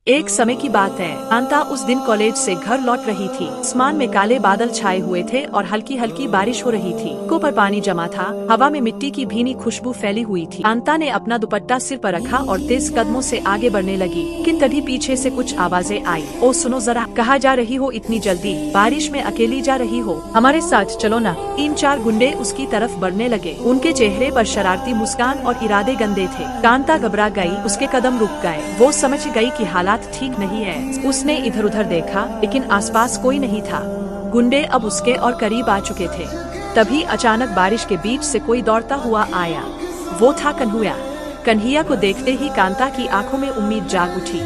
एक समय की बात है, कांता उस दिन कॉलेज से घर लौट रही थी। आसमान में काले बादल छाए हुए थे और हल्की हल्की बारिश हो रही थी। सड़कों पर पानी जमा था, हवा में मिट्टी की भीनी खुशबू फैली हुई थी। कांता ने अपना दुपट्टा सिर पर रखा और तेज कदमों से आगे बढ़ने लगी, लेकिन तभी पीछे से कुछ आवाजें आई। ओ सुनो जरा, कहाँ जा रही हो इतनी जल्दी? बारिश में अकेली जा रही हो? हमारे साथ चलो ना। 3-4 गुंडे उसकी तरफ बढ़ने लगे। उनके चेहरे पर शरारती मुस्कान और इरादे गंदे थे। कांता घबरा गई, उसके कदम रुक गए। वो समझ गई कि हालात ठीक नहीं है। उसने इधर उधर देखा, लेकिन आसपास कोई नहीं था। गुंडे अब उसके और करीब आ चुके थे। तभी अचानक बारिश के बीच से कोई दौड़ता हुआ आया। वो था कन्हैया। कन्हैया को देखते ही कांता की आंखों में उम्मीद जाग उठी।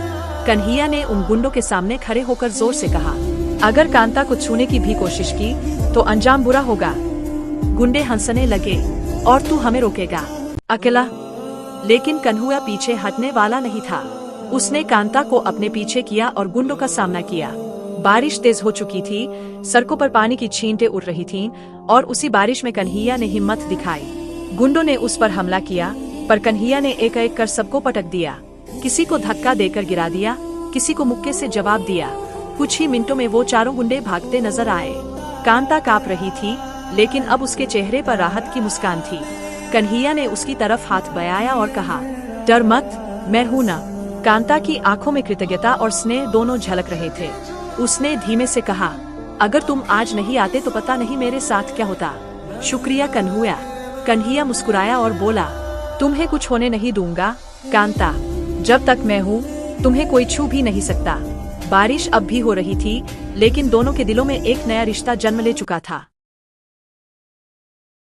कन्हैया ने उन गुंडों के सामने खड़े होकर जोर से कहा, अगर कांता को छूने की भी कोशिश की तो अंजाम बुरा होगा। गुंडे हंसने लगे, और तू हमें रोकेगा अकेला? लेकिन कन्हैया पीछे हटने वाला नहीं था। उसने कांता को अपने पीछे किया और गुंडों का सामना किया। बारिश तेज हो चुकी थी, सड़कों पर पानी की छींटें उड़ रही थीं, और उसी बारिश में कन्हैया ने हिम्मत दिखाई। गुंडों ने उस पर हमला किया, पर कन्हैया ने एक एक कर सबको पटक दिया। किसी को धक्का देकर गिरा दिया, किसी को मुक्के से जवाब दिया। कुछ ही मिनटों में वो चारों गुंडे भागते नजर आए। कांता कांप रही थी, लेकिन अब उसके चेहरे पर राहत की मुस्कान थी। कन्हैया ने उसकी तरफ हाथ बढ़ाया और कहा, डर मत, मैं हूं ना। कांता की आंखों में कृतज्ञता और स्नेह दोनों झलक रहे थे। उसने धीमे से कहा, अगर तुम आज नहीं आते तो पता नहीं मेरे साथ क्या होता। शुक्रिया कन्हैया। कन्हैया मुस्कुराया और बोला, तुम्हें कुछ होने नहीं दूंगा कांता। जब तक मैं हूँ तुम्हें कोई छू भी नहीं सकता। बारिश अब भी हो रही थी, लेकिन दोनों के दिलों में एक नया रिश्ता जन्म ले चुका था।